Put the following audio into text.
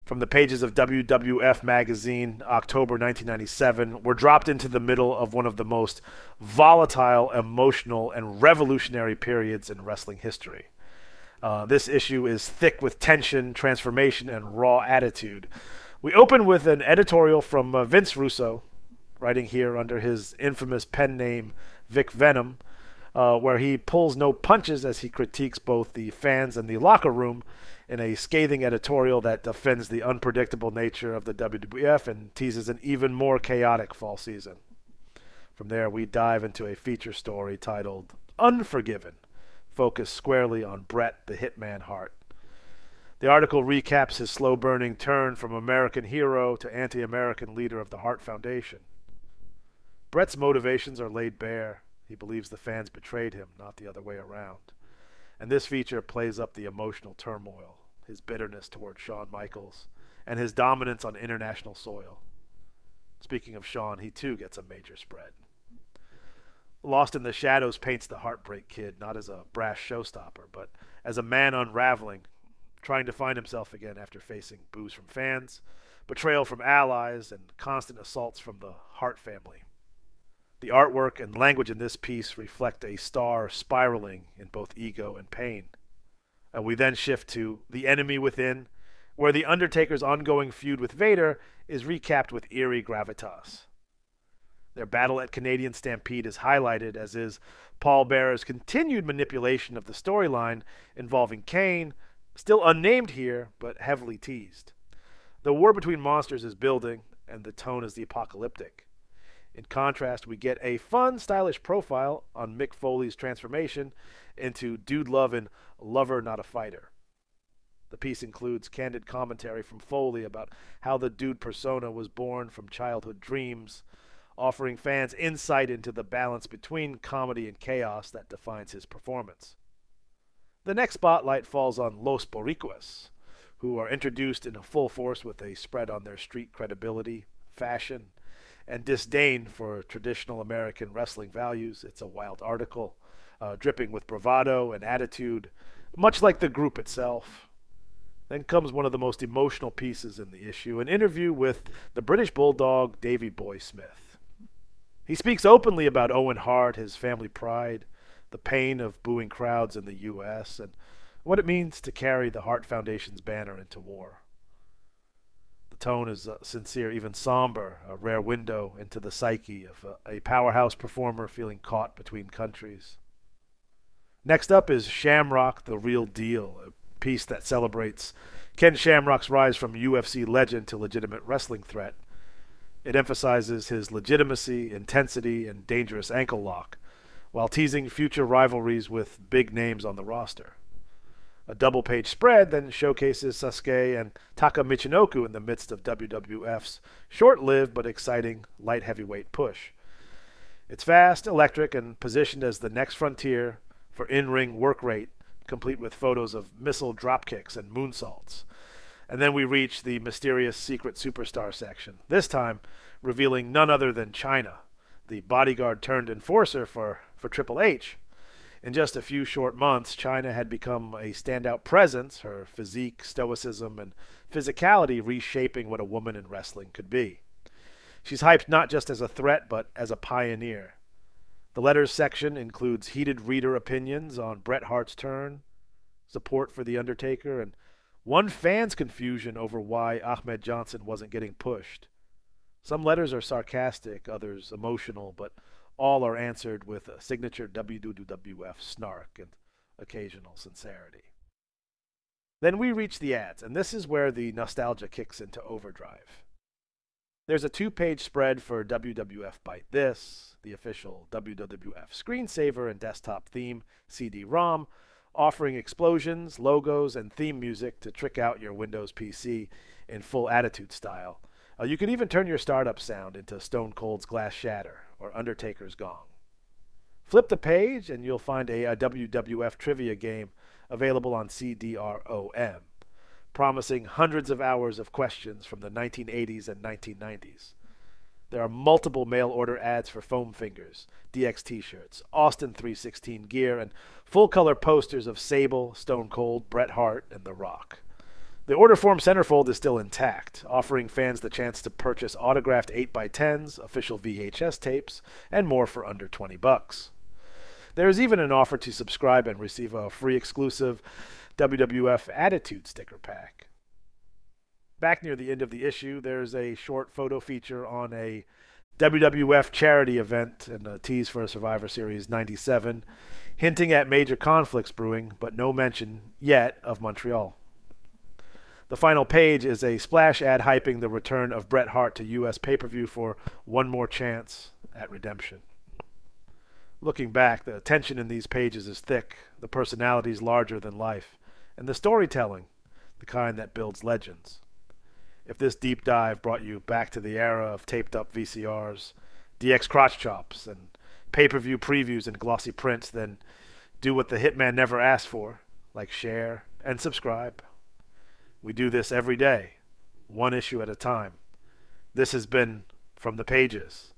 From the pages of WWF Magazine October 1997, we're dropped into the middle of one of the most volatile, emotional, and revolutionary periods in wrestling history. This issue is thick with tension, transformation, and raw attitude. We open with an editorial from Vince Russo, writing here under his infamous pen name Vic Venom, where he pulls no punches as he critiques both the fans and the locker room in a scathing editorial that defends the unpredictable nature of the WWF and teases an even more chaotic fall season. From there, we dive into a feature story titled Unforgiven, focused squarely on Bret the Hitman Hart. The article recaps his slow-burning turn from American hero to anti-American leader of the Hart Foundation. Bret's motivations are laid bare. He believes the fans betrayed him, not the other way around. And this feature plays up the emotional turmoil, his bitterness toward Shawn Michaels, and his dominance on international soil. Speaking of Shawn, he too gets a major spread. Lost in the Shadows paints the Heartbreak Kid not as a brash showstopper, but as a man unraveling, trying to find himself again after facing boos from fans, betrayal from allies, and constant assaults from the Hart family. The artwork and language in this piece reflect a star spiraling in both ego and pain. And we then shift to The Enemy Within, where The Undertaker's ongoing feud with Vader is recapped with eerie gravitas. Their battle at Canadian Stampede is highlighted, as is Paul Bearer's continued manipulation of the storyline involving Kane, still unnamed here, but heavily teased. The war between monsters is building, and the tone is the apocalyptic. In contrast, we get a fun, stylish profile on Mick Foley's transformation into dude loving lover, not a fighter. The piece includes candid commentary from Foley about how the dude persona was born from childhood dreams, offering fans insight into the balance between comedy and chaos that defines his performance. The next spotlight falls on Los Boricuas, who are introduced in full force with a spread on their street credibility, fashion, and disdain for traditional American wrestling values. It's a wild article, dripping with bravado and attitude, much like the group itself. Then comes one of the most emotional pieces in the issue, an interview with the British Bulldog, Davey Boy Smith. He speaks openly about Owen Hart, his family pride, the pain of booing crowds in the U.S., and what it means to carry the Hart Foundation's banner into war. The tone is sincere, even somber, a rare window into the psyche of a powerhouse performer feeling caught between countries. Next up is Shamrock, the Real Deal, a piece that celebrates Ken Shamrock's rise from UFC legend to legitimate wrestling threat. It emphasizes his legitimacy, intensity, and dangerous ankle lock, while teasing future rivalries with big names on the roster. A double-page spread then showcases Sasuke and Taka Michinoku in the midst of WWF's short-lived but exciting light heavyweight push. It's fast, electric, and positioned as the next frontier for in-ring work rate, complete with photos of missile dropkicks and moonsaults. And then we reach the mysterious secret superstar section, this time revealing none other than Chyna, the bodyguard turned enforcer for Triple H. In just a few short months, Chyna had become a standout presence, her physique, stoicism, and physicality reshaping what a woman in wrestling could be. She's hyped not just as a threat, but as a pioneer. The letters section includes heated reader opinions on Bret Hart's turn, support for The Undertaker, and one fan's confusion over why Ahmed Johnson wasn't getting pushed. Some letters are sarcastic, others emotional, but all are answered with a signature WWF snark and occasional sincerity. Then we reach the ads, and this is where the nostalgia kicks into overdrive. There's a 2-page spread for WWF Bite This, the official WWF screensaver and desktop theme CD-ROM, offering explosions, logos, and theme music to trick out your Windows PC in full Attitude style. You can even turn your startup sound into Stone Cold's Glass Shatter or Undertaker's Gong. Flip the page and you'll find a WWF trivia game available on CD-ROM, promising hundreds of hours of questions from the 1980s and 1990s. There are multiple mail order ads for foam fingers, DX t-shirts, Austin 316 gear, and full-color posters of Sable, Stone Cold, Bret Hart, and The Rock. The order form centerfold is still intact, offering fans the chance to purchase autographed 8x10s, official VHS tapes, and more for under $20. There is even an offer to subscribe and receive a free exclusive WWF Attitude sticker pack. Back near the end of the issue, there's a short photo feature on a WWF charity event and a tease for Survivor Series 97, hinting at major conflicts brewing, but no mention yet of Montreal. The final page is a splash ad hyping the return of Bret Hart to U.S. pay-per-view for one more chance at redemption. Looking back, the tension in these pages is thick, the personalities larger than life, and the storytelling, the kind that builds legends. If this deep dive brought you back to the era of taped-up VCRs, DX crotch chops, and pay-per-view previews in glossy prints, then do what the Hitman never asked for, like share and subscribe. We do this every day, one issue at a time. This has been From the Pages.